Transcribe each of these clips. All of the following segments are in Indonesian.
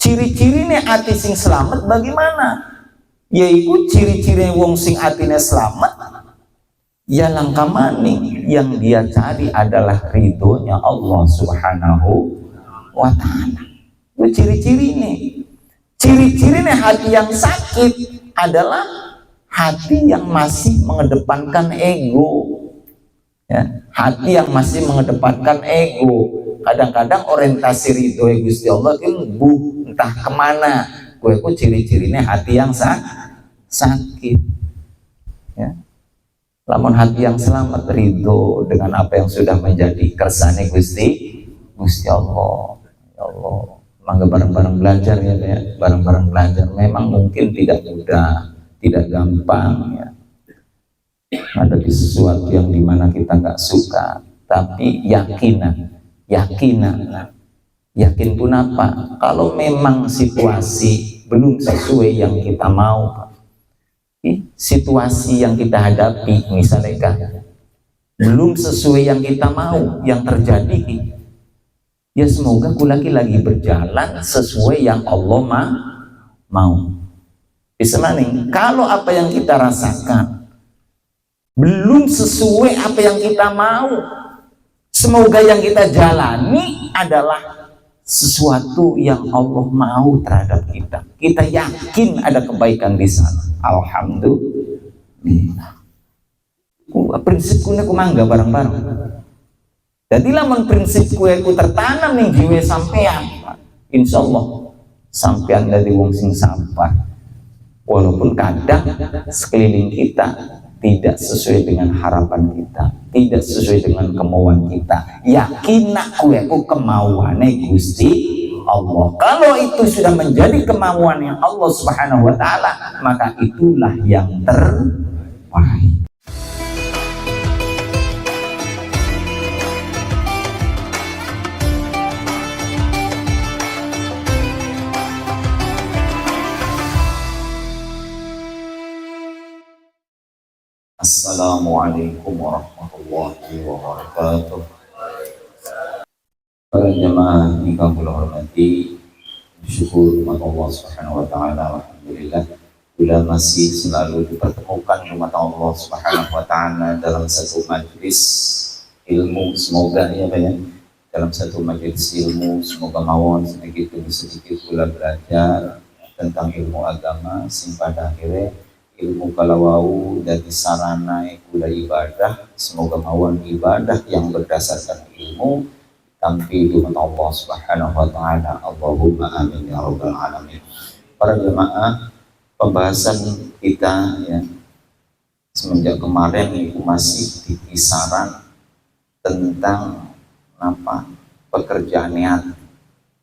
ciri-cirine ati sing selamat bagaimana? Yaitu ciri-ciri wong sing atine selamat ya langkah maning yang dia cari adalah ridhonya Allah Subhanahu wa ta'ala. Itu ciri-cirine. Ciri-cirine hati yang sakit adalah hati yang masih mengedepankan ego. Ya, hati yang masih mengedepankan ego. Kadang-kadang orientasi ridho Gusti Allah itu entah kemana. Gue ku ciri-cirinya hati yang sakit. Ya. Lamun hati yang selamat ridho dengan apa yang sudah menjadi kersane Gusti Allah. Ya Allah, mangga bareng-bareng belajar ya, bareng-bareng belajar. Memang mungkin tidak mudah, tidak gampang ya. Ada sesuatu yang dimana kita nggak suka, tapi yakin pun apa? Kalau memang situasi belum sesuai yang kita mau, situasi yang kita hadapi misalnya belum sesuai yang kita mau, yang terjadi, ya semoga lagi berjalan sesuai yang Allah mau. Bisa maning, kalau apa yang kita rasakan belum sesuai apa yang kita mau, semoga yang kita jalani adalah sesuatu yang Allah mau terhadap kita. Kita yakin ada kebaikan di sana. Alhamdulillah. Prinsipku ini aku mangga bareng-bareng. Jadi lamun prinsipku aku tertanam nih jiwa sampean, insya Allah sampean dari wong sing sabar. Walaupun kadang sekeliling kita tidak sesuai dengan harapan kita, tidak sesuai dengan kemauan kita. Yakin aku kemauannya Gusti Allah. Kalau itu sudah menjadi kemauan yang Allah Subhanahu wa ta'ala, maka itulah yang terbaik. Assalamualaikum warahmatullahi wabarakatuh. Para jemaah yang kami hormati, syukur kepada Allah Subhanahu wa ta'ala. Alhamdulillah bila masih selalu dipertemukan umat Allah Subhanahu wa ta'ala dalam satu majlis ilmu. Semoga ya Pak ya, dalam satu majlis ilmu, semoga mawon sedikit demi sedikit pula belajar tentang ilmu agama sing pada akhirnya ilmu kalawau dari sarana kula ibadah. Semoga mawon ibadah yang berdasarkan ilmu tampi dengan Allah Subhanahu wa ta'ala. Allahumma amin ya rabbal alamin. Para jemaah, pembahasan kita ya semenjak kemarin itu masih di kisaran tentang apa? Pekerjaan hati.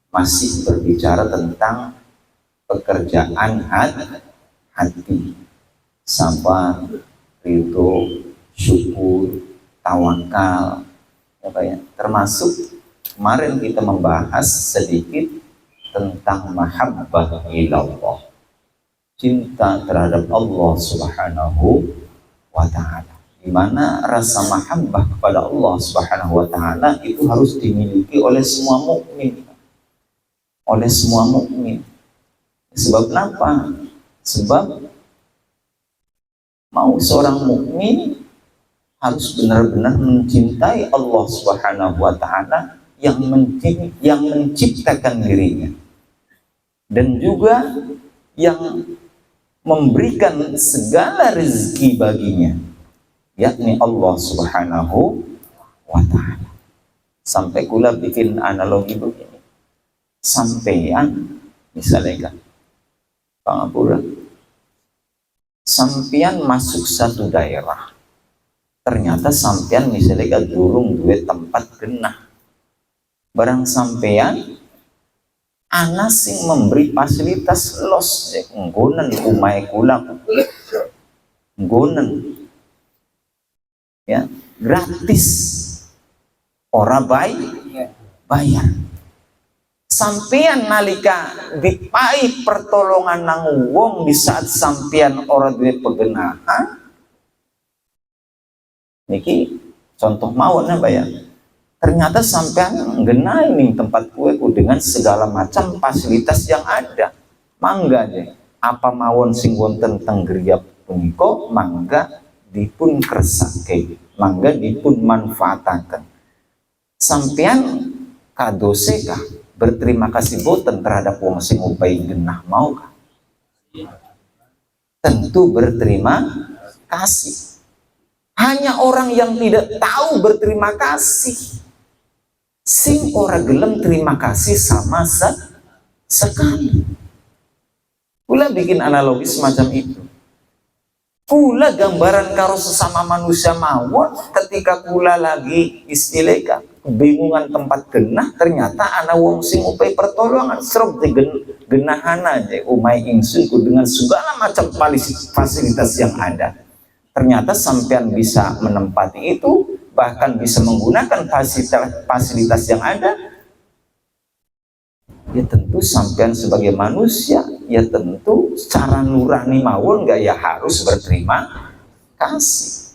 Masih berbicara tentang pekerjaan hati. Sabar, ridho, syukur, tawakal, apa ya? Termasuk kemarin kita membahas sedikit tentang mahabbah ilallah, cinta terhadap Allah Subhanahu wa ta'ala. Di mana rasa mahabbah kepada Allah Subhanahu wa ta'ala itu harus dimiliki oleh semua mukmin. Oleh semua mukmin. Sebab apa? Sebab mau seorang mukmin harus benar-benar mencintai Allah Subhanahu wa ta'ala yang menciptakan dirinya dan juga yang memberikan segala rezeki baginya, yakni Allah Subhanahu wa ta'ala. Sampai kula bikin analogi begini, sampean misalnya kan Pangapura, sampean masuk satu daerah, ternyata sampean misalnya durung duwe tempat genah. Barang sampean ana sing memberi fasilitas los nggonen umay kulang, nggonen ya gratis, ora bayar. Sampean nalika dipai pertolongan nang wong di saat sampean ora duwe pegenahan, niki contoh mawon bayar. Ternyata sampean genai nih tempat kueku dengan segala macam fasilitas yang ada. Mangga deh, apa mawon sing wonten teng griya punika mangga dipun kersake, mangga dipun manfaataken. Sampean kadoseka berterima kasih boten terhadap wong sing upai genah mau kah? Tentu berterima kasih. Hanya orang yang tidak tahu berterima kasih sing ora gelem terima kasih sama sekali. Kula bikin analogi semacam itu. Kula gambaran karo sesama manusia mawon ketika kula lagi istilahkan kebingungan tempat genah, ternyata ana wong sing upai pertolongan serop genahan aja umai ingsun dengan segala macam fasilitas yang ada. Ternyata sampean bisa menempati itu, bahkan bisa menggunakan fasilitas yang ada. Ya tentu sampean sebagai manusia, ya tentu secara nurani mawon gak ya harus berterima kasih.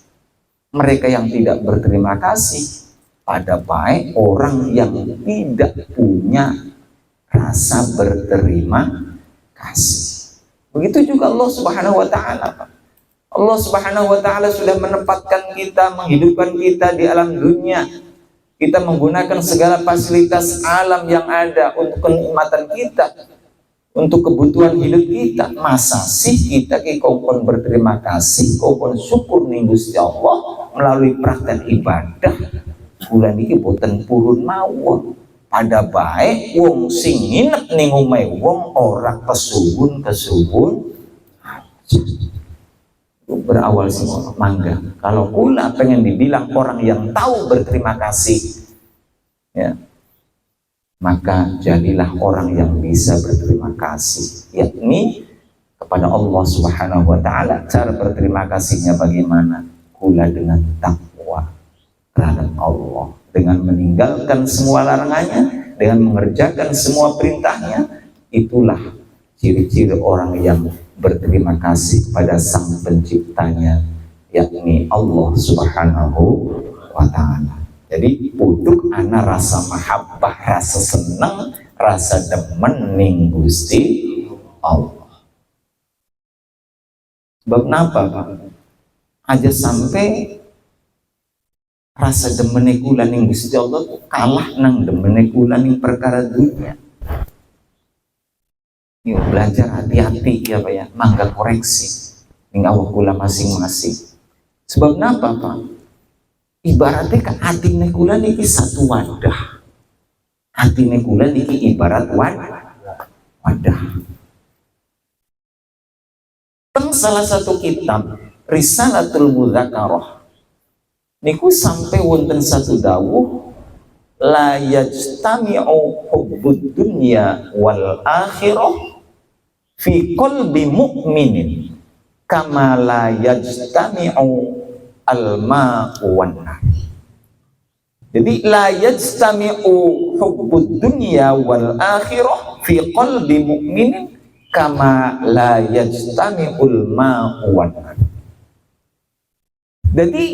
Mereka yang tidak berterima kasih pada baik orang yang tidak punya rasa berterima kasih. Begitu juga Allah Subhanahu wa taala, Pak. Allah Subhanahu wa taala sudah menempatkan kita, menghidupkan kita di alam dunia. Kita menggunakan segala fasilitas alam yang ada untuk kenikmatan kita, untuk kebutuhan hidup kita. Masa sih kita kompon berterima kasih, kompon syukur ning Gusti Allah melalui praktek ibadah. Bulan iki boten purun mawon. Pada baik wong sing nginep ning omahe wong ora kesuwun berawal semua mangga. Kalau kula pengen dibilang orang yang tahu berterima kasih, ya, maka jadilah orang yang bisa berterima kasih, yakni kepada Allah Subhanahu wa taala. Cara berterima kasihnya bagaimana? Kula dengan takwa terhadap Allah, dengan meninggalkan semua larangannya, dengan mengerjakan semua perintahnya. Itulah ciri-ciri orang yang berterima kasih kepada sang penciptanya, yakni Allah Subhanahu wa ta'ala. Jadi puduk ana rasa mahabbah, rasa senang, rasa demen ning Gusti Allah. Sebab napa, Pak? Aja sampai rasa demene kula ning Gusti Allah kalah nang demene kula ning perkara dunia. Yuk belajar hati-hati ya Pak ya, mangga koreksi ning awak kula masing-masing. Sebab napa, Pak? Ibaratnya ke atine kula niki satu wadah. Atine kula niki ibarat wadah. Teng salah satu kitab Risalatul Mudzakarah niku sampai wonten satu dawuh, la yajtami'u hubbud dunya wal akhirah fi qalbi mu'minin kama la yajtami'u al-ma'u wan nar. Jadi la yajtami'u hubbud dunya wal akhirah fi qalbi mu'minin kama la yajtami'ul ma'u wan nar. Jadi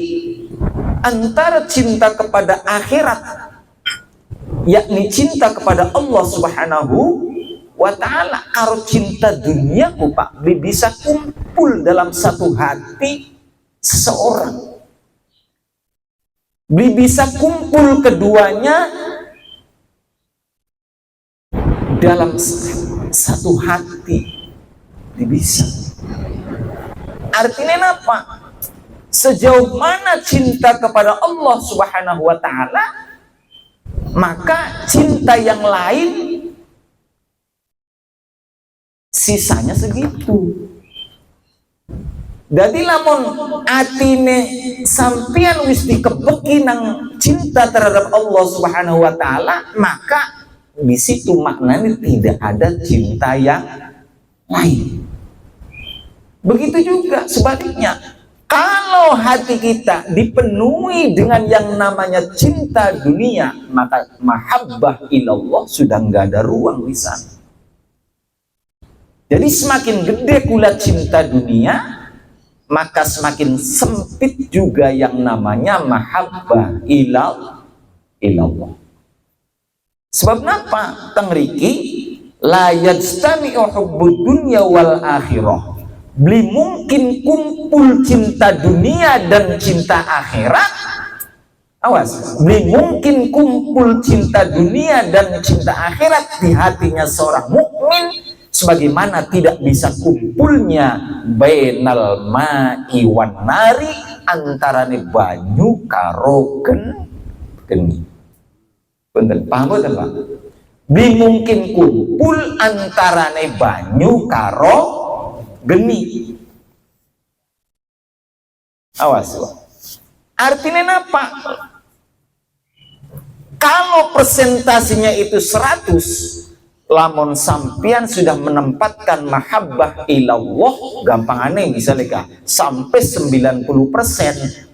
antara cinta kepada akhirat, yakni cinta kepada Allah Subhanahu wa ta'ala, karo cinta duniaku, Pak, bisa kumpul dalam satu hati seseorang. Bisa kumpul keduanya dalam satu hati. Bisa. Artinya apa? Sejauh mana cinta kepada Allah Subhanahu wa ta'ala, maka cinta yang lain sisanya segitu. Jadi lamun atine sampeyan wis dikebeki nang cinta terhadap Allah Subhanahu wa taala, maka di situ maknanya tidak ada cinta yang lain. Begitu juga sebaliknya, kalau hati kita dipenuhi dengan yang namanya cinta dunia, maka mahabbah ilallah sudah nggak ada ruang di sana. Jadi semakin gede kula cinta dunia, maka semakin sempit juga yang namanya mahabbah ilallah. ilallah. Sebab napa tengriki la yajtami'u hubbud dunya wal akhirah. Beli mungkin kumpul cinta dunia dan cinta akhirat. Awas, beli mungkin kumpul cinta dunia dan cinta akhirat di hatinya seorang mukmin sebagaimana tidak bisa kumpulnya bainal ma'i wan nari antarane banyu karo geni. Bener, paham betul Pak? Beli mungkin kumpul antarane banyu karo geni. Awas, artinya apa? Kalau presentasinya itu 100, lamun sampian sudah menempatkan mahabbah ilallah, gampang aneh misalnya sampai 90%,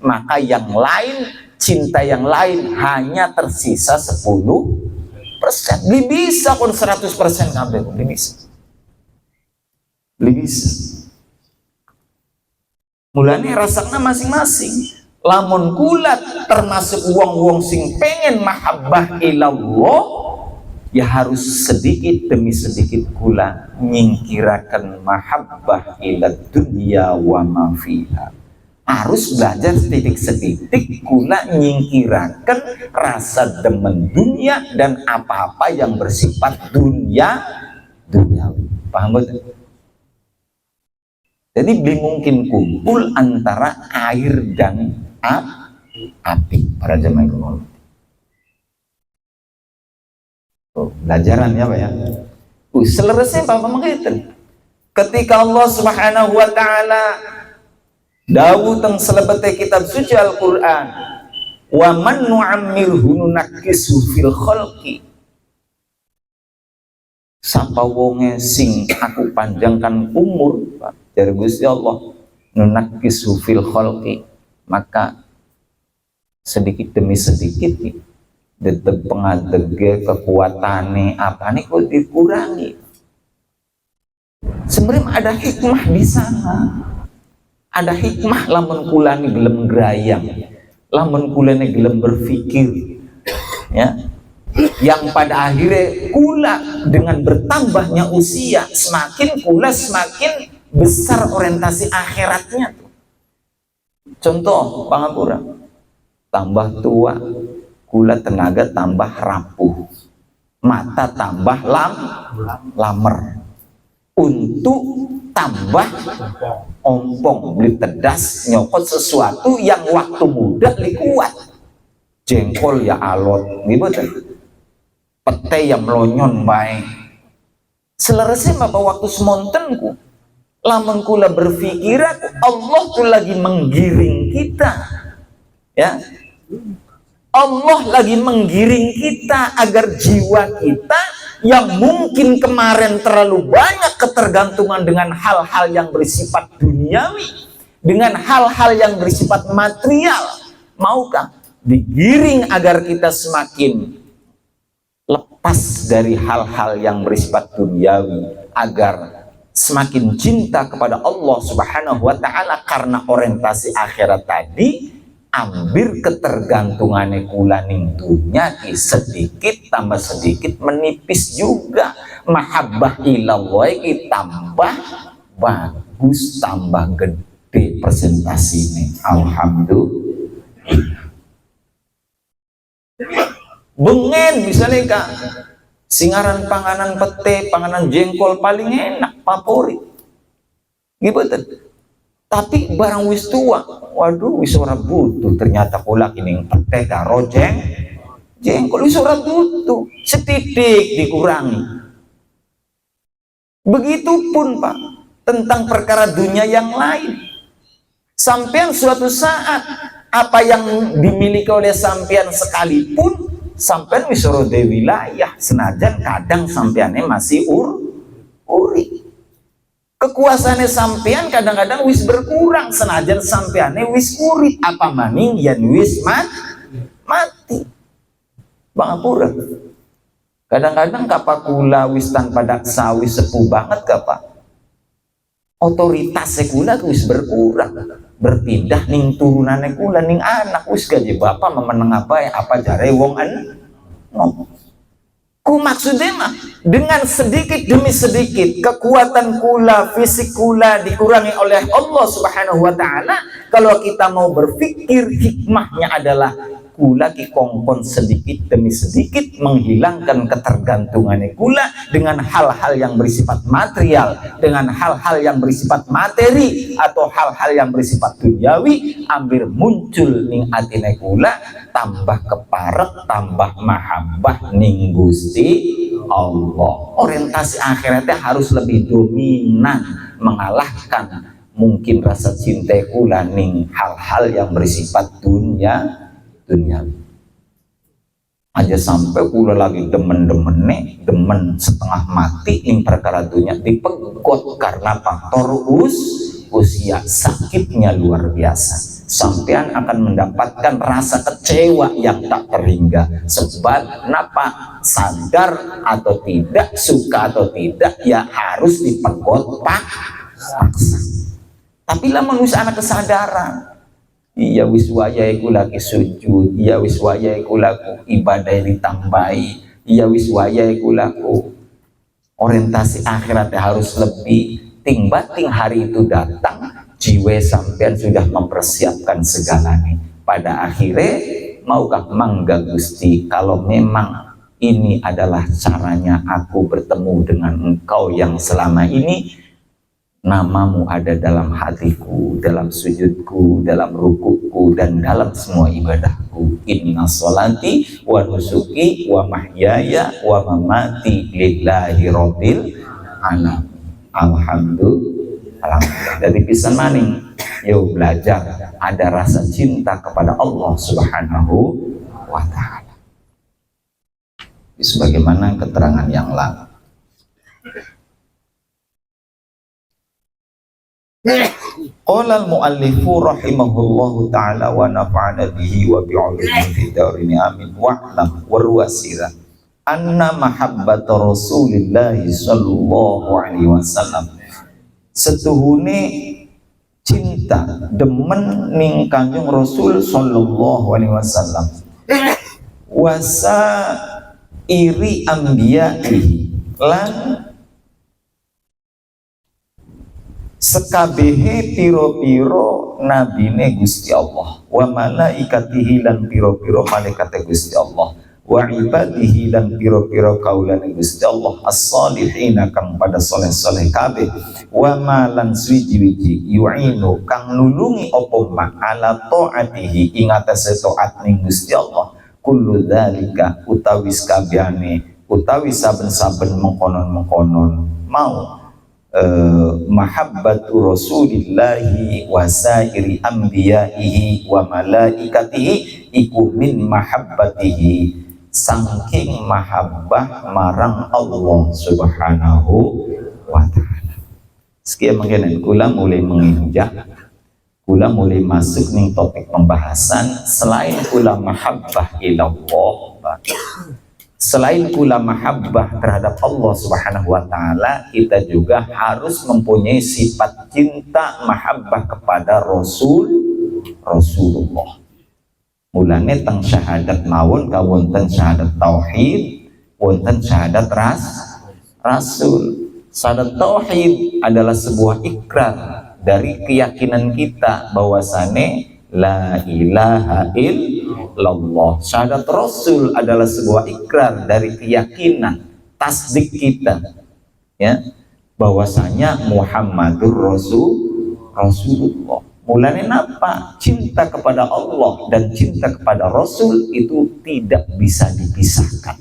maka yang lain, cinta yang lain hanya tersisa 10%. Dia bisa kon 100% ngambil, dia bisa. Dia bisa. Mulanya rasanya masing-masing. Lamun kula termasuk wong-wong sing pengen mahabbah ilallah, ya harus sedikit demi sedikit kula nyingkirakan mahabbah ilad dunya wa ma fiha. Harus belajar sedikit-sedikit kula nyingkirakan rasa demen dunia dan apa-apa yang bersifat duniawi. Paham betul? Jadi belum mungkin kumpul antara air dan api para jemaah Allah. Pelajaran ya Pak ya. Selesai Pak begitu. Ketika Allah Subhanahu wa taala dawuh teng selebete kitab suci Al-Qur'an, wa man nu'ammirhu nunakkisu fil khalqi. Sapa wonge sing aku panjangkan umur, Pak, dari Gusti Allah, nunakkisu fil khalqi, maka sedikit demi sedikit dedeg pengadege kekuatane apa nih kok dikurangi. Sebenarnya ada hikmah di sana. Ada hikmah lamun kulani gelem grayang, lamun kulani gelem berpikir, ya. Yang pada akhirnya kula dengan bertambahnya usia semakin kula semakin besar orientasi akhiratnya. Contoh pangapura, tambah tua kula tenaga tambah rapuh, mata tambah lamer, untuk tambah ompong, beli tedas nyokot sesuatu yang waktu muda li kuat, jengkol ya alot gitu, pete ya melonyon baik. Selerasnya apa waktu semontenku lamun kula berpikiran Allah tuh lagi menggiring kita, ya Allah lagi menggiring kita agar jiwa kita yang mungkin kemarin terlalu banyak ketergantungan dengan hal-hal yang bersifat duniawi, dengan hal-hal yang bersifat material, maukah digiring agar kita semakin lepas dari hal-hal yang bersifat duniawi, agar semakin cinta kepada Allah Subhanahu wa ta'ala karena orientasi akhirat tadi, ambil ketergantungannya kula ning dunya sedikit tambah sedikit menipis juga, mahabbah ilallah iki tambah bagus, tambah gede presentasinya. Alhamdulillah. Bengen misalnya Kak, singaran panganan pete, panganan jengkol paling enak, favorit. Gitu. Tapi barang wis tua, waduh wis ora butuh, ternyata kula kini pete karo jengkol wis ora butuh, setitik dikurangi. Begitupun Pak tentang perkara dunia yang lain. Sampean suatu saat apa yang dimiliki oleh sampean sekalipun, sampean wis ora de wilayah, senajan kadang sampeannya masih uri. Kekuasaannya sampean kadang-kadang wis berkurang, senajan sampeannya wis uri, apa maning yang wis mati. Bangapura. Kadang-kadang kapak kula wis tanpa daksa wis sepuh banget kapak. otoritas kula wis berkurang, berpindah ning turunane kula ning anak wis gaji bapak memeneng apa jare wong ngomong. Ku maksudnya mah dengan sedikit demi sedikit kekuatan kula, fisik kula dikurangi oleh Allah Subhanahu wa taala. Kalau kita mau berpikir, hikmahnya adalah kula ki kongkon sedikit demi sedikit menghilangkan ketergantungan kula dengan hal-hal yang bersifat material, dengan hal-hal yang bersifat materi atau hal-hal yang bersifat duniawi, ambil muncul ning atine kula tambah keparek, tambah mahabbah ning Gusti Allah. Orientasi akhiratnya harus lebih dominan mengalahkan mungkin rasa cinta kula ning hal-hal yang bersifat dunia aja sampai kula lagi demen setengah mati ning perkara dunia dipegot karena faktor usia, sakitnya luar biasa. Sampean akan mendapatkan rasa kecewa yang tak terhingga. Sebab kenapa? Sadar atau tidak, suka atau tidak, ya harus dipegot paksa. Tapi lah manusia anak kesadaran. Iya wis wayahe kula ki sujud, iya wis wayahe kula ku ibadah ditambahi, iya wis wayahe kula ku orientasi akhiratnya harus lebih ting-bating hari itu datang, jiwa sampean sudah mempersiapkan segalanya. Pada akhirnya maukah mangga Gusti kalau memang ini adalah caranya aku bertemu dengan engkau yang selama ini namamu ada dalam hatiku, dalam sujudku, dalam rukuku, dan dalam semua ibadahku. Inna sholati wa nusuki wa mahyaya wa mamati lillahi rabbil alamin. Alhamdulillah. Dari pisan maning, yuk belajar ada rasa cinta kepada Allah Subhanahu wa ta'ala. Sebagaimana keterangan yang lain. Qala al-muallifu rahimahullahu ta'ala wa nafa'ana bihi wa bi'ulumihi fid darini amin wa'lam warwasira anna mahabbata Rasulillahi sallallahu alaihi wasallam setuhune cinta demen ning Kanjeng Rasul sallallahu alaihi wasallam wasa iri anbiya'ihi lan sekabehe piro-piro nabine Gusti Allah wa malaikatihi lan piro-piro malaikate Gusti Allah wa ibadihi lan piro-piro kaulane Gusti Allah as-salihina kang pada soleh-soleh kabeh wa malan swiji-wiji yu'inu kang nulungi apa ma ala taatihi ing atase taat ning Gusti Allah kullu dzalika utawi kabehane utawi saben-saben mengkonon-mengkonon mau mahabbatu Rasulillahi wa sairi anbiya'ihi wa malaikatihi iku min mahabbatihi saking mahabbah marang Allah Subhanahu wa ta'ala. Sekian mungkin kula mulai menginjak, kula mulai masuk ning topik pembahasan selain kula mahabbah ilallah, selain pula mahabbah terhadap Allah Subhanahu wa ta'ala, kita juga harus mempunyai sifat cinta mahabbah kepada Rasulullah. Mulane teng syahadat mawon kawonten syahadat tauhid, wonten syahadat rasul. Syahadat tauhid adalah sebuah ikrar dari keyakinan kita bahwasane la ilaha illallah. Syahadat Rasul adalah sebuah ikrar dari keyakinan tasdik kita, ya, bahwasanya Muhammadur Rasulullah. Mulanya apa? Cinta kepada Allah dan cinta kepada Rasul itu tidak bisa dipisahkan.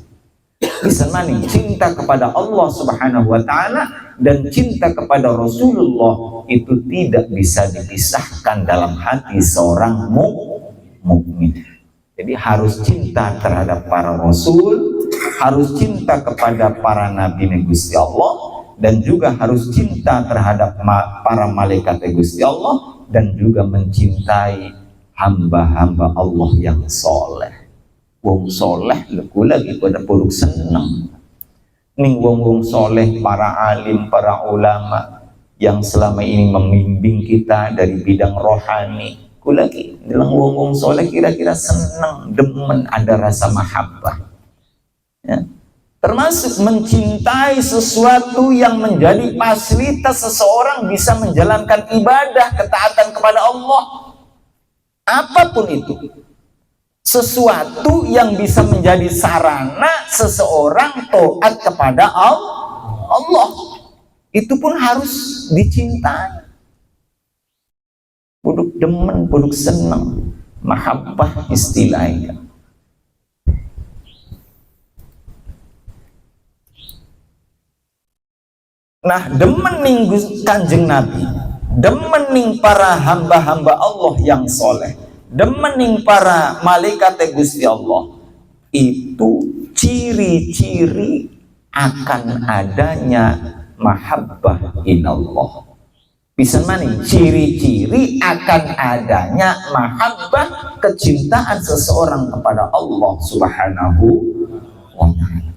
Bisa maning cinta kepada Allah Subhanahu wa ta'ala dan cinta kepada Rasulullah itu tidak bisa dipisahkan dalam hati seorang mukmin. Jadi harus cinta terhadap para Rasul, harus cinta kepada para Nabi Gusti Allah, dan juga harus cinta terhadap para malaikat Gusti Allah, dan juga mencintai hamba-hamba Allah yang soleh. Wong soleh leku lagi pada puluk seneng ning wong soleh, para alim, para ulama yang selama ini membimbing kita dari bidang rohani. Kulaki dalam wong-wong soleh kira-kira senang, demen, ada rasa mahabbah. Ya. Termasuk mencintai sesuatu yang menjadi fasilitas seseorang bisa menjalankan ibadah, ketaatan kepada Allah. Apapun itu. Sesuatu yang bisa menjadi sarana seseorang taat kepada Allah. Itu pun harus dicintai. Buduk demen, buduk senang. Mahabbah istilahnya. Nah, demening Kanjeng Nabi, demening para hamba-hamba Allah yang soleh, demening para malaikat Gusti Allah, itu ciri-ciri akan adanya mahabbah inallah. Bisa maning ciri-ciri akan adanya mahabbah, kecintaan seseorang kepada Allah Subhanahu wa ta'ala.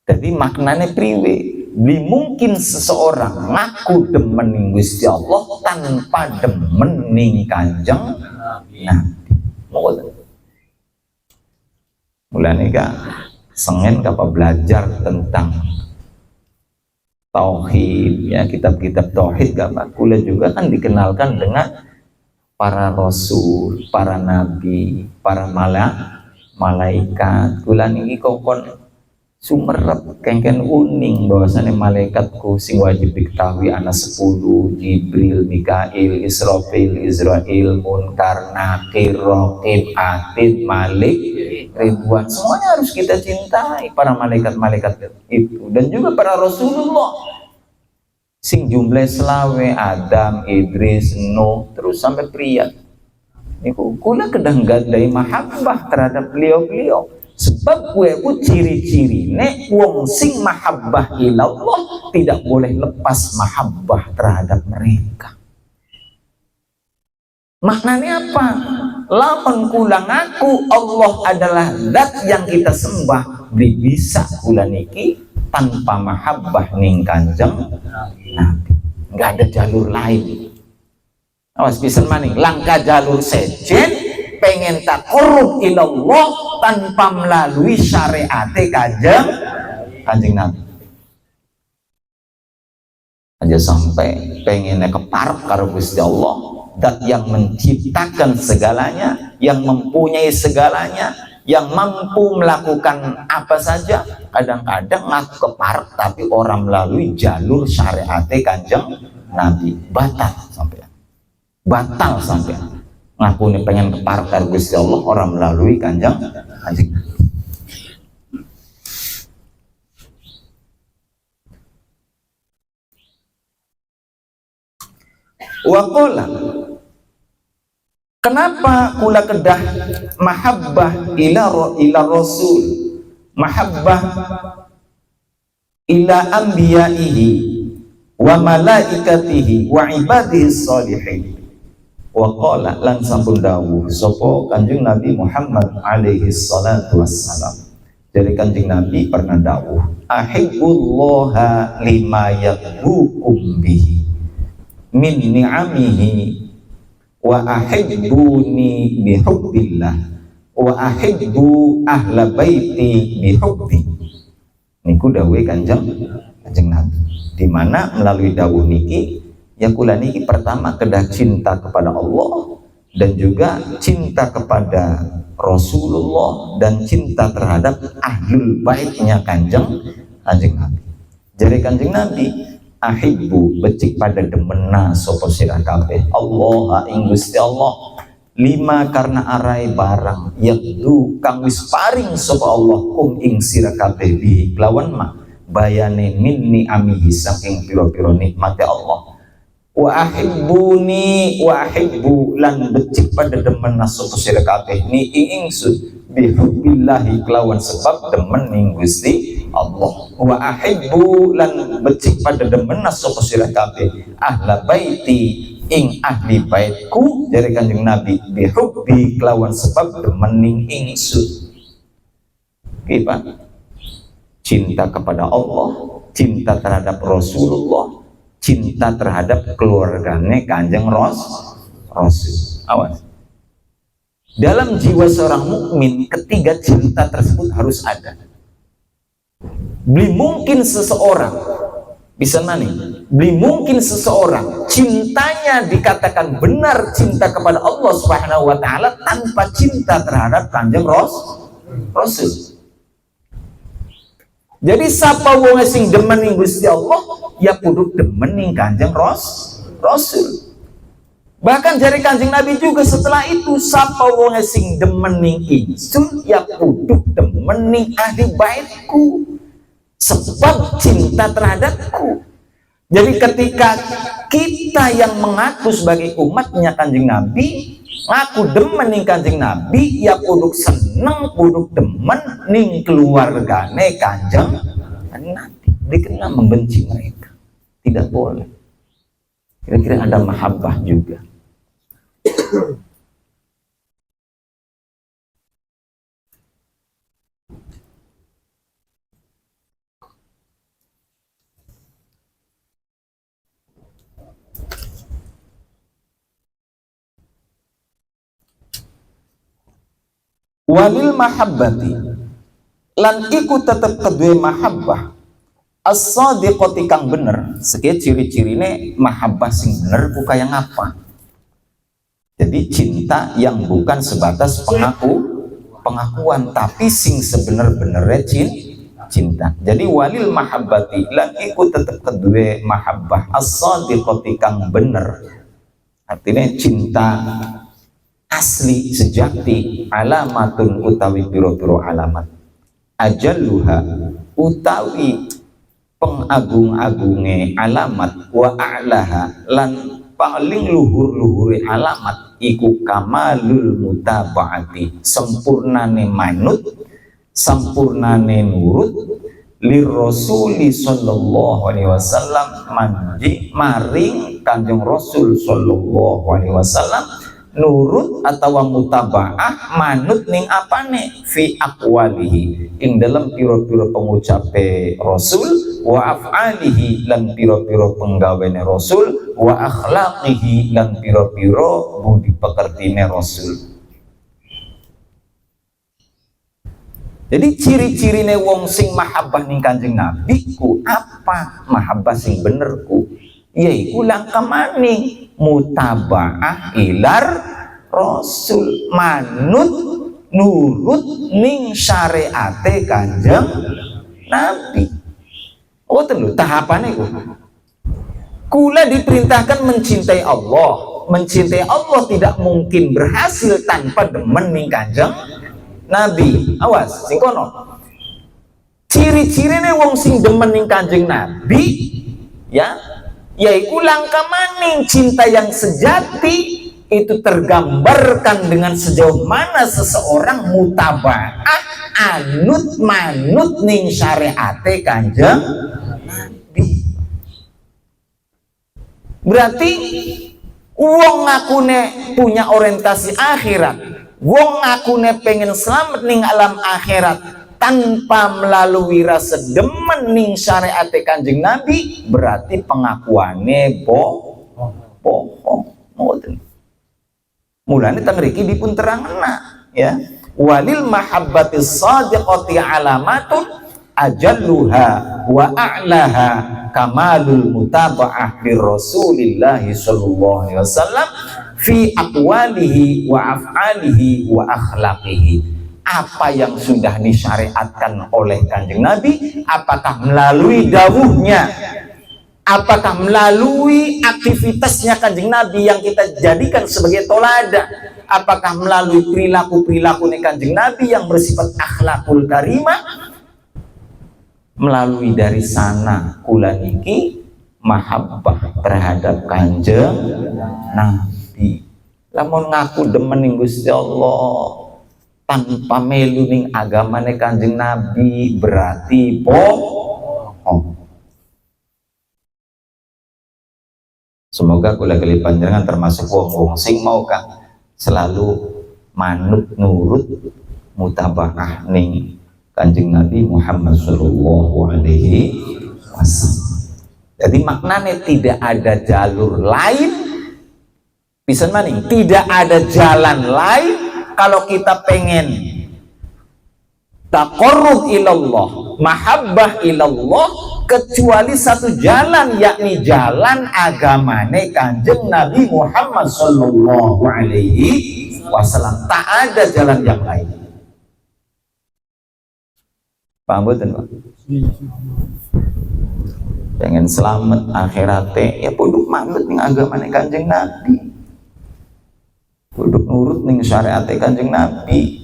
Jadi maknanya priwe. Mungkin seseorang ngaku demening Gusti Allah tanpa demening Kanjeng Nabi. Mulane ka sengen kapa belajar tentang tauhid ya, kitab-kitab tauhid kapa kula juga kan dikenalkan dengan para rasul, para nabi, para malaikat. Kula niki kokon sumerep kengken uning bahwasanya malaikatku sing wajib diketahui ana 10, Jibril, Mikail, Israfil, Israil, Munkar, Nakir, Raqib, Atid, Malik, Ridwan. Semuanya harus kita cintai para malaikat-malaikat itu, dan juga para Rasulullah sing jumlah selawe, Adam, Idris, Nuh, terus sampai pria. Niku kula kedang gadai mahabbah terhadap beliau-beliau. Sebab gue ciri-ciri nek wong sing mahabbah ilallah tidak boleh lepas mahabbah terhadap mereka. Maknanya apa? Lamun kula ngaku Allah adalah zat yang kita sembah, bisa kula niki tanpa mahabbah ning Kanjeng Nabi. Enggak ada jalur lain. Awas pisan maning langkah jalur sejen pengen takurub ilallah tanpa melalui syariat Kanjeng Nabi. Aja sampai pengennya keparek karo Gusti Allah, dat yang menciptakan segalanya, yang mempunyai segalanya, yang mampu melakukan apa saja. Kadang-kadang ngaku keparek tapi orang melalui jalur syariat Kanjeng Nabi, batal sampai ngaku nih pengen keparek karo Gusti Allah orang melalui Kanjeng Nabi. Waqala, kenapa kula kedah mahabbah ila rasul, mahabbah ila anbiya'ihi wa malaikatihi wa ibadihi sholihin. Waqala lan sampun dawuh sapa Kanjeng Nabi Muhammad alaihi salatu wassalam. Dari Kanjeng Nabi pernah dawuh, ahibbullaha lima yaqbukum bihi min ni'amihi wa ahibbuni bihubbillah wa ahibbu ahla baiti bihubbi. Niku dawuhe Kanjeng Nabi, di mana melalui dawuh niki ya kula niki pertama kedah cinta kepada Allah dan juga cinta kepada Rasulullah dan cinta terhadap ahlul baitnya Kanjeng Nabi. Jadi Kanjeng Nabi, ahibbu becik pada demena sapa sira kabeh Allah ing Gusti Allah, lima karena arai barang yakdu kang wis paring sapa Allah kum ing sira kabeh bi lawan ma bayane minni amihi saking pira-pira nikmate Allah. Wa ahibbuni wa ahibbu lan becik pada demen sapa sira kabeh ni ing ingsun bihubbillahi kelawan sebab demen ing Gusti Allah. Wa ahibbu lan becik pada demen sapa sira kabeh ahla baiti ing ahli baitku, dari Kanjeng Nabi bihubbi kelawan sebab demen ing ingsun. Kita cinta kepada Allah, cinta terhadap Rasulullah, cinta terhadap keluarganya Kanjeng Rasul. Awas. Dalam jiwa seorang mukmin, ketiga cinta tersebut harus ada. Belum mungkin seseorang bisa belum mungkin seseorang cintanya dikatakan benar cinta kepada Allah Subhanahu wa taala tanpa cinta terhadap Kanjeng Rasul. Jadi sapa wong sing demen ing Gusti Allah ya kudu demen ing Kanjeng Rasul. Bahkan dari Kanjeng Nabi juga setelah itu sapa wong sing demen ing ingsun ya kudu demen ing ahli baitku sebab cinta terhadapku. Jadi ketika kita yang mengaku sebagai umatnya Kanjeng Nabi ngaku demen ing Kanjeng Nabi ya kudu seneng kudu demen ning keluargane Kanjeng Nabi. Dikenal membenci mereka tidak boleh. Kira-kira ada mahabbah juga. Walil mahabbati lan iku tetep kedua mahabbah as-sadiqati kang bener. Sekian ciri-cirine mahabbah sing bener ku kaya ngapa? Jadi cinta yang bukan sebatas pengakuan tapi sing sebener-benernya cinta. Jadi walil mahabbati lan iku tetep kedua mahabbah as-sadiqati kang bener. Artinya cinta asli sejati alamatun utawi piro-piro alamat ajalluha utawi pengagung-agunge alamat wa a'laha lan paling luhur-luhure alamat iku kamalul mutaba'ati sempurnane manut sempurnane nurut lir rasuli sallallahu alaihi wasallam manji maring Kanjeng Rasul sallallahu alaihi wasallam nurut atau mutaba'ah manut ning apane fi aqwalihi ing dalam piro-piro pengucape Rasul wa af'alihi lan piro-piro penggawene Rasul wa akhlaqihi lan piro-piro budi pekertine Rasul. Jadi ciri-cirine wong sing mahabbah ning Kanjeng Nabi ku apa? Mahabbah sing bener ku yaiku langkah maning mutaba'ah ilar Rasul manut nurut ning syariate Kanjeng Nabi. Oh tentu tahapannya kula diperintahkan mencintai Allah. Mencintai Allah tidak mungkin berhasil tanpa demen ning Kanjeng Nabi. Awas sing kono ciri-cirine wong sing demen ning Kanjeng Nabi ya yaitu langkah maning cinta yang sejati itu tergambarkan dengan sejauh mana seseorang mutaba'ah anut manut ning syariate Kanjeng Nabi. Berarti wong ngakune punya orientasi akhirat, wong ngakune pengen selamat ning alam akhirat tanpa melalui rasa demen ning syariat Kanjeng Nabi berarti pengakuannya bohong. Mulane teng mriki dipun terangna ya walil mahabbatis sadiqati alamatun ajalluha wa a'laha kamalul mutaba'ah li Rasulillah sallallahu alaihi wasallam fi aqwalihi wa af'alihi wa akhlaqihi. Apa yang sudah disyariatkan oleh Kanjeng Nabi, apakah melalui dawuhnya, apakah melalui aktivitasnya Kanjeng Nabi yang kita jadikan sebagai toladan, apakah melalui perilaku-perilaku Kanjeng Nabi yang bersifat akhlakul karimah, melalui dari sana kula niki mahabbah terhadap Kanjeng Nabi. Lamun ngaku demen ning Gusti Allah tanpa melu ning agamane Kanjeng Nabi berarti bohong. Semoga kula kali panjenengan termasuk wong-wong sing mau kang selalu manut nurut mutaba'ah ning Kanjeng Nabi Muhammad sallallahu alaihi wasallam. Jadi maknanya tidak ada jalur lain, pisan maning, tidak ada jalan lain kalau kita pengen taqarrub ilallah, mahabbah ilallah, kecuali satu jalan, yakni jalan agamane Kanjeng Nabi Muhammad sallallahu alaihi wasallam. Tak ada jalan yang lain. Paham betul, Pak? Pengen selamat akhiratnya ya puduk manut ning agamane Kanjeng Nabi, puduk nurut ning syariate Kanjeng Nabi.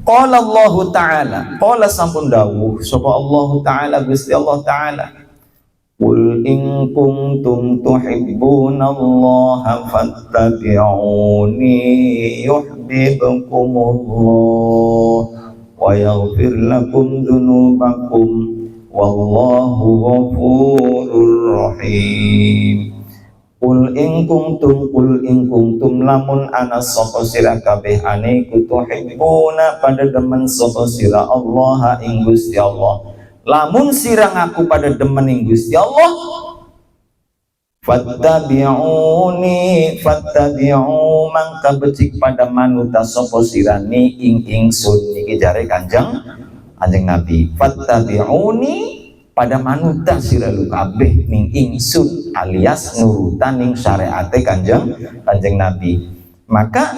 Qala Allah Ta'ala, qala sampun dawuh sapa Allah Ta'ala, Gusti Allah Ta'ala, qul in kuntum tuhibbunallaha fattabi'uni yuhibbukumullah wa yaghfir lakum dzunubakum wallahu ghafurur rahim. Qul in kuntum lamun ana sapa sira kabeh ane kutuhibbuna pada demen sapa sira Allah ing Gusti Allah. Lamun sira ngaku pada demen ing Gusti Allah, fattabi'u mangka becik pada manuta sapa sira ni ing ingsun. Niki jare Kanjeng Nabi, fattabi'uni pada manuta sira lu kabeh ning ingsun, alias nurutan ning syariate Kanjeng Nabi. Maka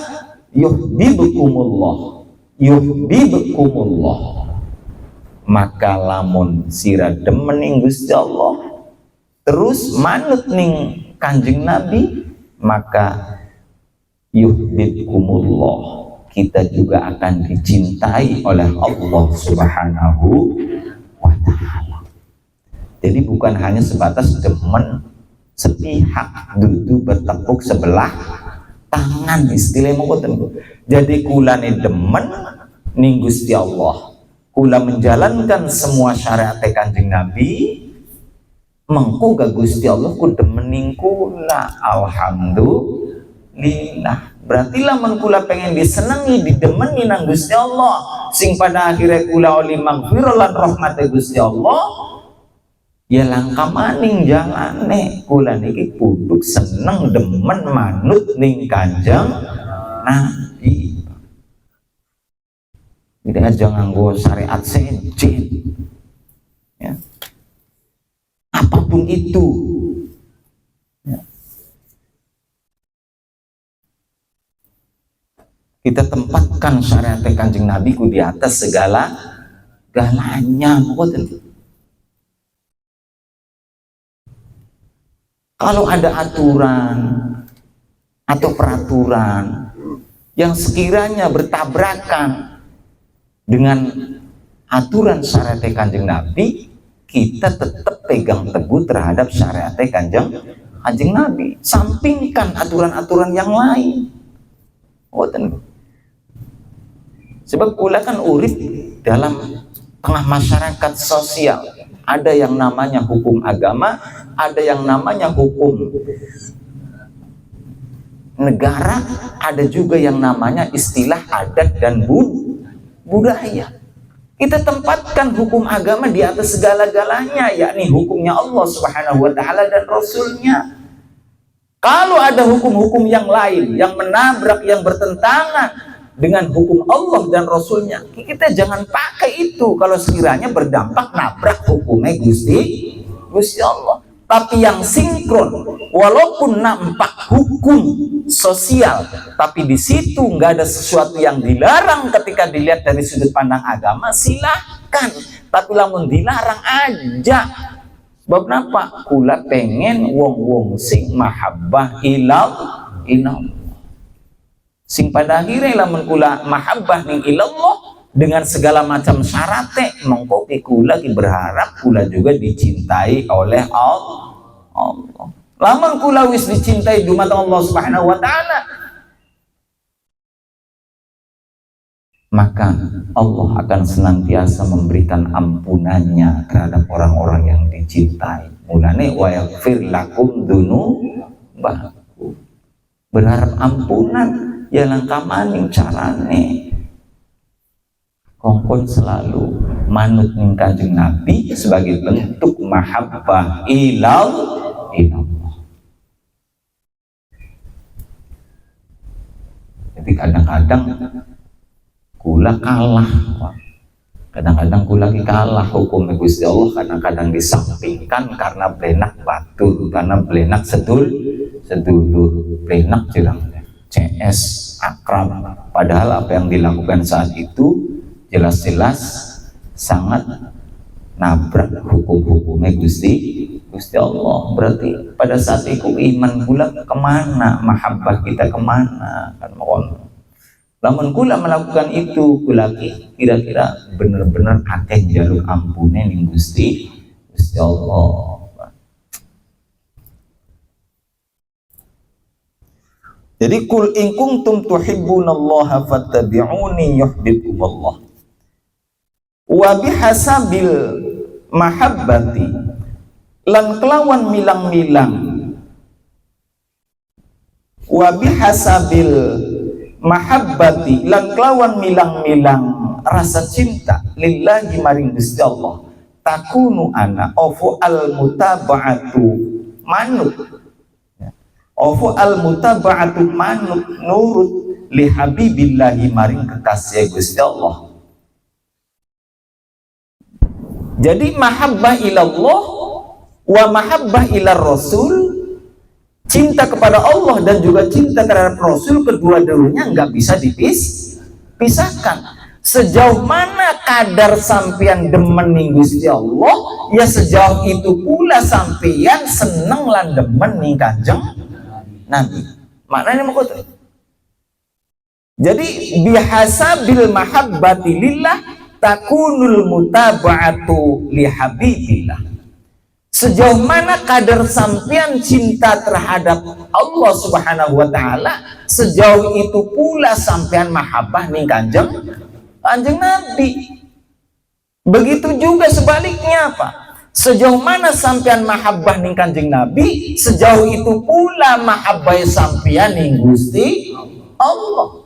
yuhibbukumullah, maka lamun sira demen ning Gusti Allah terus manut ning Kanjeng Nabi, maka yuhibbukumullah, kita juga akan dicintai oleh Allah Subhanahu wa ta'ala. Jadi bukan hanya sebatas demen sepihak, duduk bertepuk sebelah tangan, istilah ngoten. Jadi kulane demen ning Gusti Allah, kula menjalankan semua syariat Kanjeng Nabi, mengko ga Gusti Allah ku demen ning kula, alhamdulillah. Berarti lamun kula pengen disenengi, didemeni nang Gusti Allah, sing pada akhirnya kula oli maghfirah lan rahmate Gusti Allah, ya langka maning jalane kula niki kudu seneng demen manut ning Kanjeng Nabi. Tidak aja nganggo syariat sejen, ya. Apapun itu, ya. Kita tempatkan syariat Kanjeng Nabi ku di atas galanya, betul. Kalau ada aturan atau peraturan yang sekiranya bertabrakan dengan aturan syariat Kanjeng Nabi, kita tetap pegang teguh terhadap syariat Kanjeng Nabi. Sampingkan aturan-aturan yang lain. Sebab kula kan urip dalam tengah masyarakat sosial. Ada yang namanya hukum agama, ada yang namanya hukum negara, ada juga yang namanya istilah adat dan budaya. Kita tempatkan hukum agama di atas segala-galanya, yakni hukumnya Allah Subhanahu wa ta'ala dan Rasulnya. Kalau ada hukum-hukum yang lain yang menabrak, yang bertentangan dengan hukum Allah dan Rasulnya, kita jangan pakai itu kalau sekiranya berdampak nabrak hukumnya Gusti Allah. Tapi yang sinkron, walaupun nampak hukum sosial, tapi di situ nggak ada sesuatu yang dilarang ketika dilihat dari sudut pandang agama, silahkan. Tapi lamun dilarang aja. Sebab kenapa? Kula pengen wong-wong sing mahabbah ilallah. Sing pada akhirnya lamun kula mahabbah ning ilallah dengan segala macam syaratnya, mengko kula berharap kula juga dicintai oleh Allah. Lamun kula wis dicintai dumateng Allah Subhanahu wa ta'ala, maka Allah akan senantiasa memberikan ampunannya terhadap orang-orang yang dicintai. Mulane wa yaghfir lakum dzunubakum. berharap ampunan, ya langkah maning carane kongkon selalu manut ning Kanjeng Nabi sebagai bentuk mahabbah ilallah. Jadi kadang-kadang kula kalah, kadang-kadang kula kalah hukum Gusti Allah, kadang-kadang disampingkan karena belenak batur, karena belenak sedulur belenak jelang CS akrab, padahal apa yang dilakukan saat itu jelas-jelas sangat nabrak hukum-hukumnya Gusti Allah. Berarti pada saat itu iman kula kemana, mahabbah kita kemana? Kan mohon, lamun kula melakukan itu, kula kira-kira bener-bener akeh jalur ampunan ning Gusti Allah. Jadi kul in kuntum tuhibbunallaha fattabi'uni yuhibbukumullah. Wa bihasabil mahabbati, lan kelawan milang-milang, wa bihasabil mahabbati, lan kelawan milang-milang rasa cinta lillahi maring Gusti Allah, takunu ana ofu al mutaba'atu manut, ofu al mutaba'atu manut nurut li habibillahi maring kekasih Gusti Allah. Jadi mahabbah ilallah wa mahabbah ilar rasul, cinta kepada Allah dan juga cinta terhadap Rasul, kedua-duanya nggak bisa dipisahkan. Sejauh mana kadar sampean demen ning Gusti Allah, ya sejauh itu pula sampean seneng lan demen ning Kanjeng Nabi. Maknanya mau kata. Jadi bihasabil mahabbati lillah takunul mutaba'atu li habibillah. Sejauh mana kadar sampean cinta terhadap Allah Subhanahu wa taala, sejauh itu pula sampean mahabbah ning Kanjeng Nabi. Begitu juga sebaliknya apa? Sejauh mana sampean mahabbah ning Kanjeng Nabi, sejauh itu pula mahabbah sampean ning Gusti Allah.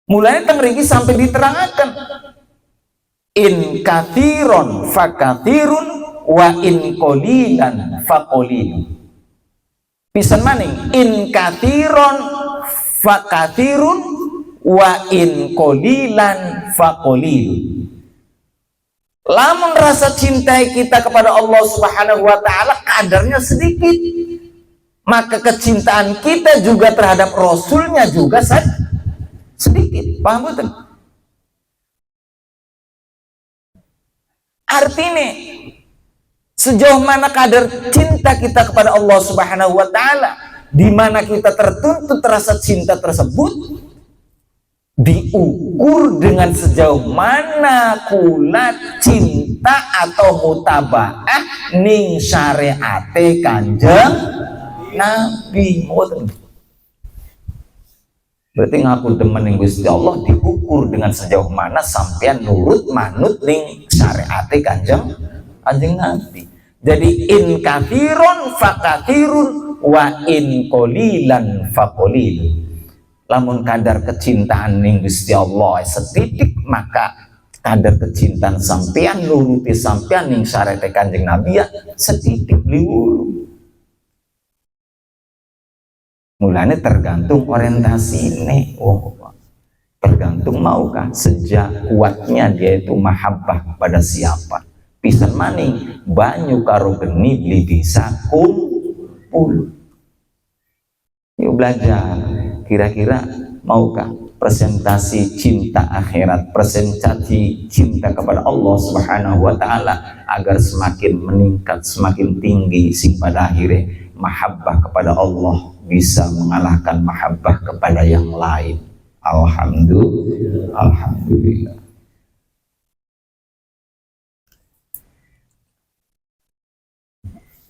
Mulanya teng mriki sampai diterangkan in kathiron fakathirun wa in qalilan faqalilun. Pisan maning in kathiron fakathirun wa in qalilan faqalilun. Lamun rasa cinta kita kepada Allah Subhanahu wa taala kadarnya sedikit, maka kecintaan kita juga terhadap Rasulnya juga sedikit. Paham betul? Artinya sejauh mana kadar cinta kita kepada Allah Subhanahu wa taala, di mana kita tertuntut rasa cinta tersebut diukur dengan sejauh mana kula cinta atau mutabaah ning syariate Kanjeng Nabi. Berarti ngaku demen ning Gusti Allah diukur dengan sejauh mana sampean nurut manut ning syariate Kanjeng Nabi. Jadi in kathirun fakathirun wa in qalilan faqalilun. Lamun kadar kecintaan ning Gusti Allah setitik, maka kadar kecintaan sampean nuruti sampean ning syariate Kanjeng Nabi ya setitik liwulu. Mulanya tergantung orientasi ini, tergantung maukah sejak kuatnya dia itu mahabbah pada siapa. Pisan maning banyu karo geni beli bisa kumpul. Yuk belajar, kira-kira maukah presentasi cinta akhirat, presentasi cinta kepada Allah Subhanahu wa taala agar semakin meningkat, semakin tinggi, sing pada akhirnya mahabbah kepada Allah bisa mengalahkan mahabbah kepada yang lain. Alhamdulillah.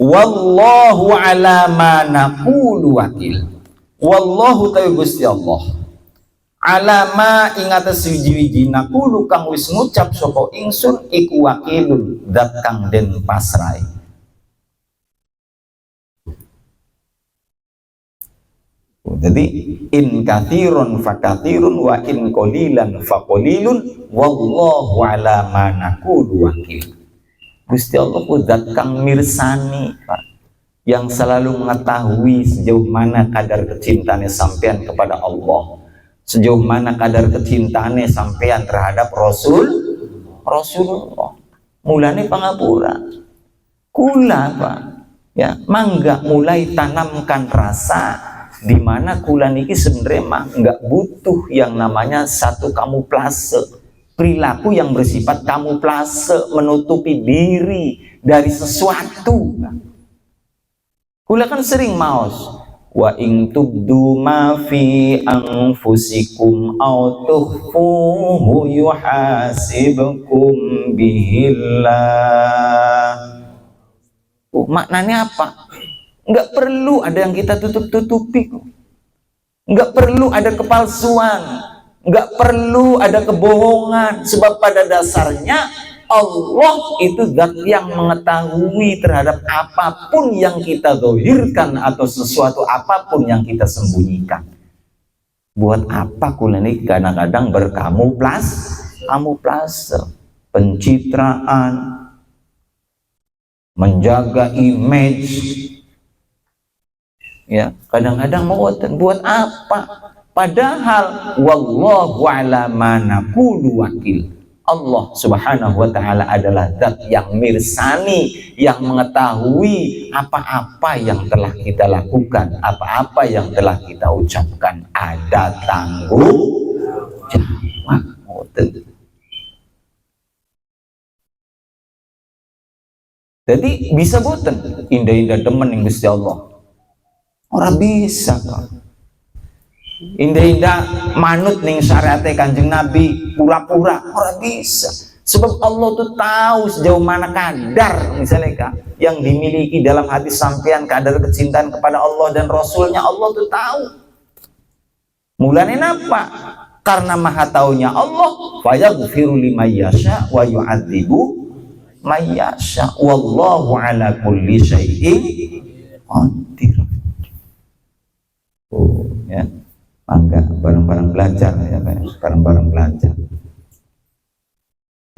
Wallahu ala ma naqulu wakil. Wallahu ta'ala Gusti Allah ala ma ing atas wiji-wiji naqulu kang wis ngucap sapa ingsun iku wakilun zat kang den pasrai. Jadi in kathirun fakathirun wa in qalilan faqalilun wallahu ala ma naqulu wakil. Gusti Allah ku zat kang mirsani, Pak, yang selalu mengetahui sejauh mana kadar kecintaannya sampean kepada Allah, sejauh mana kadar kecintaannya sampean terhadap Rasulullah. Mulane pangapura kula, Pak, ya, mangga mulai tanamkan rasa di mana kula niki sebenarnya mah nggak butuh yang namanya satu kamuflase, perilaku yang bersifat kamuflase, menutupi diri dari sesuatu. Kula kan sering maos, wa in tubdu ma fi anfusikum aw tukhfuhu yuhasibkum bihillah. Maknanya apa? Nggak perlu ada yang kita tutup-tutupi, nggak perlu ada kepalsuan, nggak perlu ada kebohongan, sebab pada dasarnya Allah itu zat yang mengetahui terhadap apapun yang kita zahirkan atau sesuatu apapun yang kita sembunyikan. Buat apa kula ini kadang-kadang kamuflase, pencitraan, menjaga image, ya, kadang-kadang mau buat apa? Padahal wallahu ala ma naqulu wakil. Allah Subhanahu wa taala adalah zat yang mirsani, yang mengetahui apa-apa yang telah kita lakukan, apa-apa yang telah kita ucapkan. Ada tanggung jawab. Jadi bisa boten indah-indah temen yang Gusti Allah. Orang bisa, Pak. Indah-indah manut ning syariate Kanjeng Nabi pura-pura, orang bisa. Sebab Allah tuh tahu sejauh mana kadar misalnya Kak, yang dimiliki dalam hati sampean, kadar kecintaan kepada Allah dan Rasulnya, Allah tuh tahu. Mulanya apa? Karena maha taunya Allah, fayaghfiru liman yasha wa yu'adzibu may yasha wallahu ala kulli syai'in qadir. Oh, ya, mangga bareng-bareng belajar ya, bareng-bareng belajar.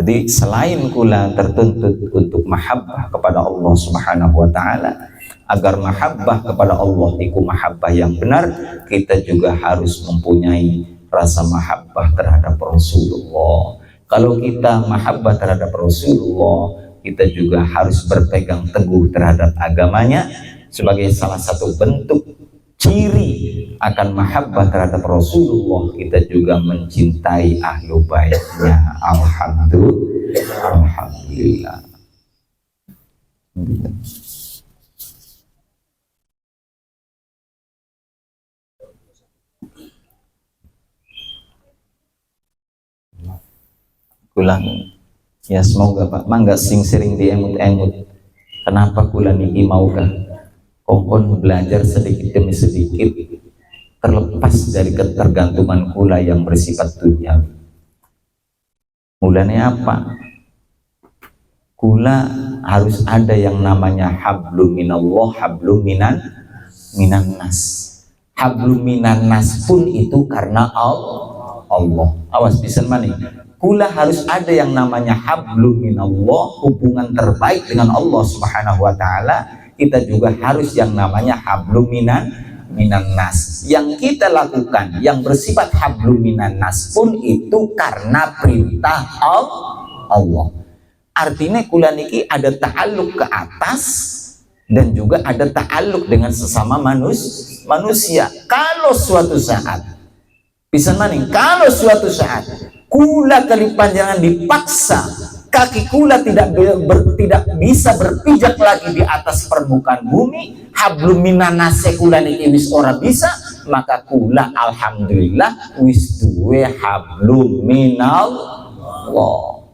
Jadi selain kula tertuntut untuk mahabbah kepada Allah Subhanahu wa taala, agar mahabbah kepada Allah itu mahabbah yang benar, kita juga harus mempunyai rasa mahabbah terhadap Rasulullah. Kalau kita mahabbah terhadap Rasulullah, kita juga harus berpegang teguh terhadap agamanya sebagai salah satu bentuk ciri akan mahabbah terhadap Rasulullah. Kita juga mencintai ahlu baitnya. Alhamdulillah. Kulang ya, semoga Pak mangga sing sering diemut-emut. Kenapa kula niki maukah kongkon belajar sedikit demi sedikit, terlepas dari ketergantungan kula yang bersifat duniawi. Mulanya apa? Kula harus ada yang namanya hablum minallah, hablum minan nas. Hablum minan nas pun itu karena Allah. Awas pisan maning. Kula harus ada yang namanya hablum minallah, hubungan terbaik dengan Allah Subhanahu wa taala. Kita juga harus yang namanya hablum minan nas. Yang kita lakukan yang bersifat hablum minan nas pun itu karena perintah Allah. Artinya kula niki ada ta'aluk ke atas dan juga ada ta'aluk dengan sesama manusia. Kalau suatu saat bisa maning, kalau suatu saat kula kalipanjangan dipaksa, kaki kula tidak bisa berpijak lagi di atas permukaan bumi, hablum minan nase kula niki wis ora bisa, maka kula alhamdulillah wis duwe hablum minallah.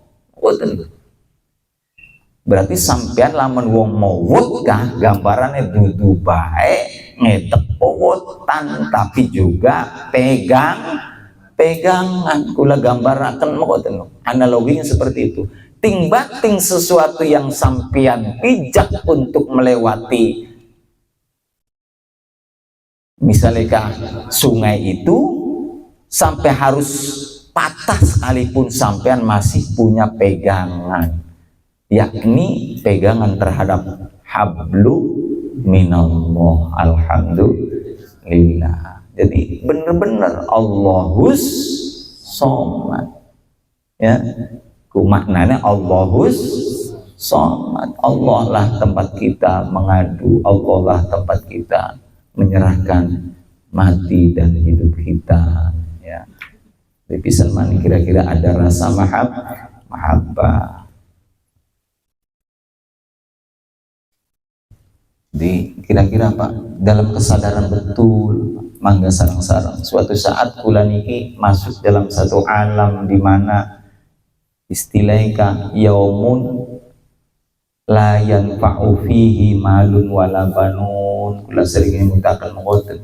Berarti sampean lamun wong mawut kah gambarannya dudu bae ngetek powotan, tapi juga pegangan. Kula gambaraken mboten, analoginya seperti itu. Ting-bating sesuatu yang sampean pijak untuk melewati Misalnya sungai itu sampai harus patah sekalipun sampean masih punya pegangan, yakni pegangan terhadap hablu minallah. Alhamdulillah. Jadi benar-benar Allahus somad, ya, ku maknanya Allahus somad. Allah lah tempat kita mengadu, Allah lah tempat kita menyerahkan mati dan hidup kita, ya. Di pisan mana kira-kira ada rasa mahabbah. Di kira-kira Pak, dalam kesadaran betul, mangga sarang-sarang suatu saat kula niki masuk dalam satu alam di mana istilahnya yaumun la yanfa'u fihi malun wala banun. Kula sering mengatakan ngoten,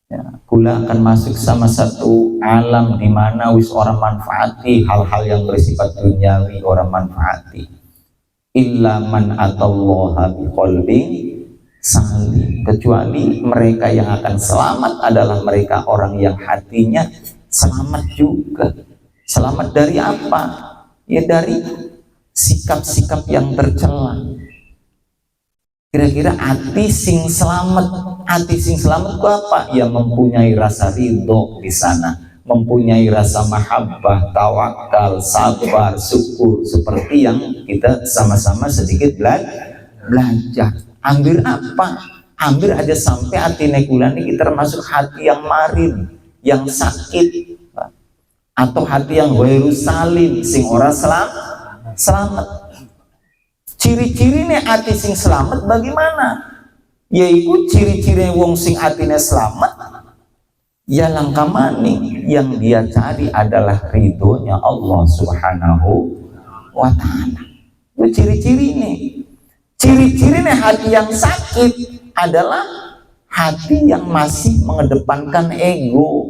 ya, kula akan masuk sama satu alam di mana wis orang manfaati hal-hal yang bersifat duniawi, orang manfaati illa man atallaha biqalbin salim, kecuali mereka yang akan selamat adalah mereka orang yang hatinya selamat juga. Selamat dari apa? Ya dari sikap-sikap yang tercela. Kira-kira hati sing selamat itu apa? Ya mempunyai rasa ridho di sana, mempunyai rasa mahabbah, tawakal, sabar, syukur, seperti yang kita sama-sama sedikit belajar. Ambil apa? Ambil aja sampai hati nekulan ini termasuk hati yang marin, yang sakit, atau hati yang ghairu salim, sing ora selamat. Ciri-ciri nih hati sing selamat bagaimana? Yaitu ciri-ciri wong sing hatine selamat, ya langkah maning yang dia cari adalah ridhonya Allah Subhanahu wa ta'ala. Itu ciri-ciri nih. Ciri-ciri nih hati yang sakit adalah hati yang masih mengedepankan ego,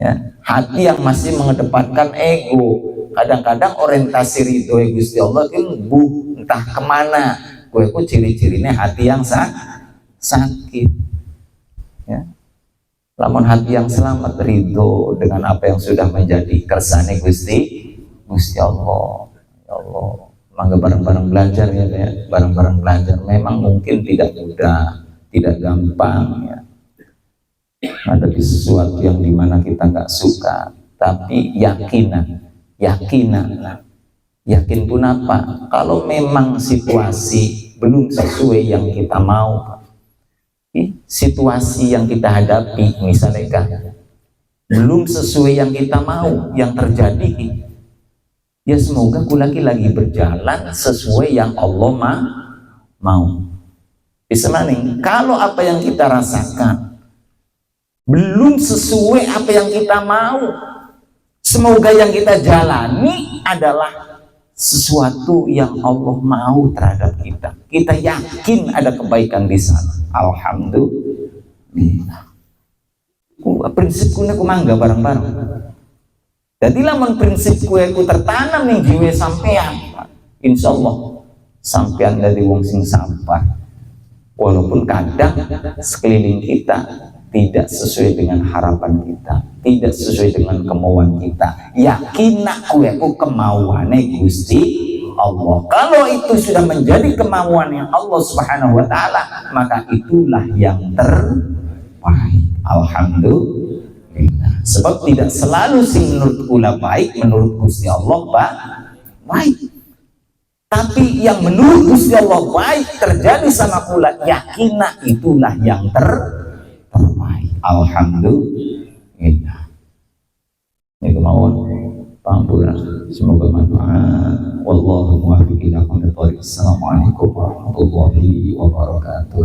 ya, hati yang masih mengedepankan ego. Kadang-kadang orientasi ridho Gusti Allah itu entah kemana. Gue ciri-cirinya hati yang sakit, ya. Lamun hati yang selamat ridho dengan apa yang sudah menjadi kersane Gusti Allah. Ya Allah, mangga bareng-bareng belajar, ya, bareng-bareng belajar. Memang mungkin tidak mudah, tidak gampang, ya. Ada sesuatu yang dimana kita nggak suka, tapi yakin pun apa? Kalau memang situasi belum sesuai yang kita mau, situasi yang kita hadapi misalnya belum sesuai yang kita mau, yang terjadi, ya semoga lagi berjalan sesuai yang Allah mau. Bisa maning kalau apa yang kita rasakan belum sesuai apa yang kita mau, semoga yang kita jalani adalah sesuatu yang Allah mau terhadap kita. Kita yakin ada kebaikan di sana. Alhamdulillah. Prinsip kuna mangga bareng-bareng. Jadi lamun prinsip ku tertanam nih jiwa sampean, insya Allah sampean dari wong sing sampah. Walaupun kadang sekeliling kita tidak sesuai dengan harapan kita, tidak sesuai dengan kemauan kita. Yakin aku kemauannya Gusti Allah. Kalau itu sudah menjadi kemauan yang Allah Subhanahu wa ta'ala, maka itulah yang terbaik. Alhamdulillah. Sebab tidak selalu sing menurut kula baik, menurut Gusti Allah baik. Tapi yang menurut Gusti Allah baik terjadi sama kula, yakin itulah yang terbaik. Alhamdulillah. Ini kemauan pampuran, semoga manfaat. Wallahu muwaffiq ila aqwamit thoriq. Assalamualaikum warahmatullahi wabarakatuh.